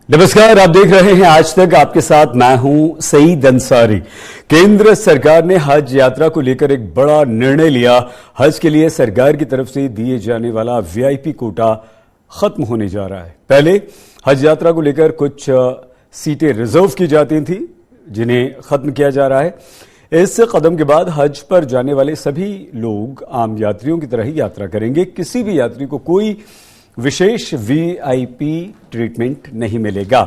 नमस्कार, आप देख रहे हैं आज तक। आपके साथ मैं हूं सईद अंसारी। केंद्र सरकार ने हज यात्रा को लेकर एक बड़ा निर्णय लिया। हज के लिए सरकार की तरफ से दिए जाने वाला वीआईपी कोटा खत्म होने जा रहा है। पहले हज यात्रा को लेकर कुछ सीटें रिजर्व की जाती थी, जिन्हें खत्म किया जा रहा है। इस कदम के बाद हज पर जाने वाले सभी लोग आम यात्रियों की तरह ही यात्रा करेंगे। किसी भी यात्री को कोई विशेष वीआईपी ट्रीटमेंट नहीं मिलेगा।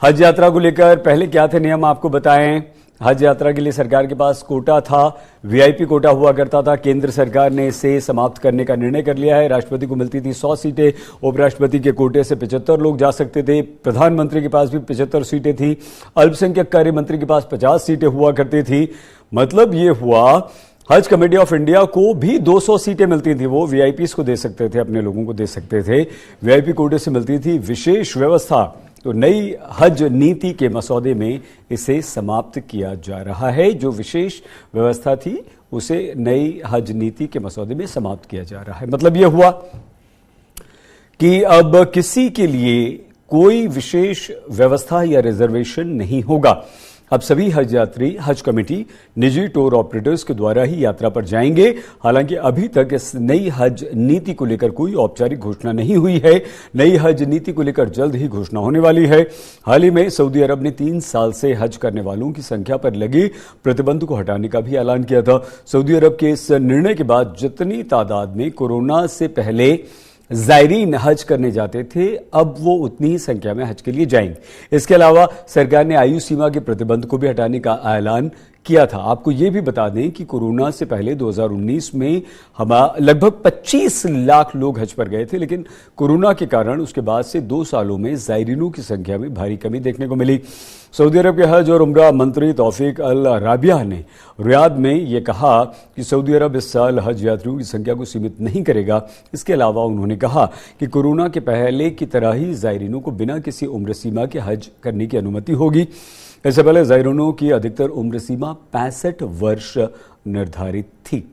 हज यात्रा को लेकर पहले क्या थे नियम, आपको बताएं। हज यात्रा के लिए सरकार के पास कोटा था, वीआईपी कोटा हुआ करता था। केंद्र सरकार ने इसे समाप्त करने का निर्णय कर लिया है। राष्ट्रपति को मिलती थी 100 सीटें, उपराष्ट्रपति के कोटे से 75 लोग जा सकते थे। प्रधानमंत्री के पास भी 75 सीटें थी। अल्पसंख्यक कार्य मंत्री के पास 50 सीटें हुआ करती थी। मतलब ये हुआ, हज कमेटी ऑफ इंडिया को भी 200 सीटें मिलती थी। वो वीआईपीज को दे सकते थे, अपने लोगों को दे सकते थे। वीआईपी कोटे से मिलती थी विशेष व्यवस्था। तो नई हज नीति के मसौदे में इसे समाप्त किया जा रहा है। जो विशेष व्यवस्था थी उसे नई हज नीति के मसौदे में समाप्त किया जा रहा है। मतलब यह हुआ कि अब किसी के लिए कोई विशेष व्यवस्था या रिजर्वेशन नहीं होगा। अब सभी हज यात्री हज कमेटी निजी टूर ऑपरेटर्स के द्वारा ही यात्रा पर जाएंगे। हालांकि अभी तक इस नई हज नीति को लेकर कोई औपचारिक घोषणा नहीं हुई है। नई हज नीति को लेकर जल्द ही घोषणा होने वाली है। हाल ही में सऊदी अरब ने 3 साल से हज करने वालों की संख्या पर लगे प्रतिबंध को हटाने का भी ऐलान किया था। सऊदी अरब के इस निर्णय के बाद जितनी तादाद में कोरोना से पहले जायरीन हज करने जाते थे, अब वो उतनी ही संख्या में हज के लिए जाएंगे। इसके अलावा सरकार ने आयु सीमा के प्रतिबंध को भी हटाने का ऐलान किया था। आपको ये भी बता दें कि कोरोना से पहले 2019 में लगभग 25 लाख लोग हज पर गए थे, लेकिन कोरोना के कारण उसके बाद से 2 सालों में जायरीनों की संख्या में भारी कमी देखने को मिली। सऊदी अरब के हज और उम्रा मंत्री तौफीक अल राबिया ने रियाद में यह कहा कि सऊदी अरब इस साल हज यात्रियों की संख्या को सीमित नहीं करेगा। इसके अलावा उन्होंने कहा कि कोरोना के पहले की तरह ही जायरीनों को बिना किसी उम्र सीमा के हज करने की अनुमति होगी। इससे पहले जायरीनों की अधिकतर उम्र सीमा 65 वर्ष निर्धारित थी।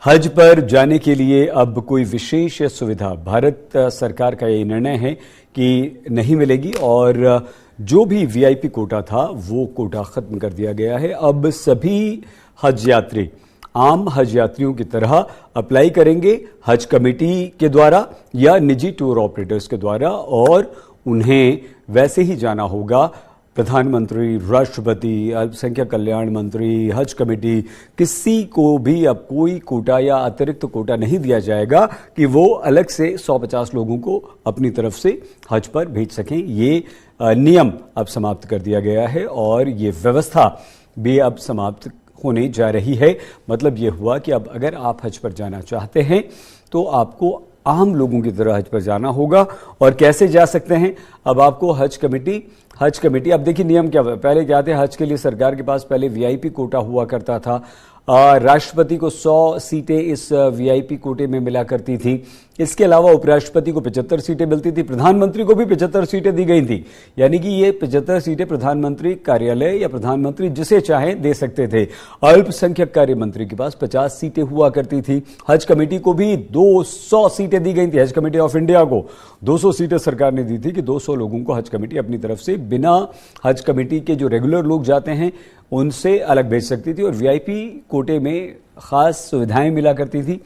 हज पर जाने के लिए अब कोई विशेष सुविधा भारत सरकार का ये निर्णय है कि नहीं मिलेगी, और जो भी वीआईपी कोटा था वो कोटा खत्म कर दिया गया है। अब सभी हज यात्री आम हज यात्रियों की तरह अप्लाई करेंगे हज कमेटी के द्वारा या निजी टूर ऑपरेटर्स के द्वारा, और उन्हें वैसे ही जाना होगा। प्रधानमंत्री, राष्ट्रपति, अल्पसंख्यक कल्याण मंत्री, हज कमेटी, किसी को भी अब कोई कोटा या अतिरिक्त कोटा नहीं दिया जाएगा कि वो अलग से 150 लोगों को अपनी तरफ से हज पर भेज सकें। ये नियम अब समाप्त कर दिया गया है और ये व्यवस्था भी अब समाप्त होने जा रही है। मतलब ये हुआ कि अब अगर आप हज पर जाना चाहते हैं तो आपको आम लोगों की तरह हज पर जाना होगा। और कैसे जा सकते हैं? अब आपको हज कमेटी अब देखिए नियम क्या, पहले क्या थे, हज के लिए सरकार के पास पहले वीआईपी कोटा हुआ करता था। राष्ट्रपति को 100 सीटें इस वीआईपी कोटे में मिला करती थी। इसके अलावा उपराष्ट्रपति को 75 सीटें मिलती थी। प्रधानमंत्री को भी 75 सीटें दी गई थी। यानी कि ये 75 सीटें प्रधानमंत्री कार्यालय या प्रधानमंत्री जिसे चाहें दे सकते थे। अल्पसंख्यक कार्य मंत्री के पास 50 सीटें हुआ करती थी। हज कमेटी को भी 200 सीटें दी गई थी। हज कमेटी ऑफ इंडिया को 200 सीटें सरकार ने दी थी कि 200 लोगों को हज कमेटी अपनी तरफ से, बिना हज कमेटी के जो रेगुलर लोग जाते हैं उनसे अलग भेज सकती थी, और वीआईपी कोटे में खास सुविधाएं मिला करती थी।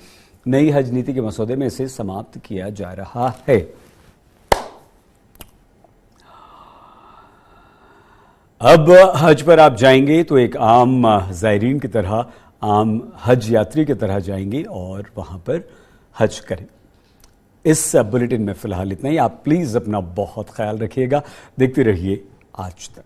नई हज नीति के मसौदे में इसे समाप्त किया जा रहा है। अब हज पर आप जाएंगे तो एक आम जायरीन की तरह, आम हज यात्री की तरह जाएंगे और वहां पर हज करें। इस बुलेटिन में फिलहाल इतना ही। आप प्लीज अपना बहुत ख्याल रखिएगा। देखते रहिए आज तक।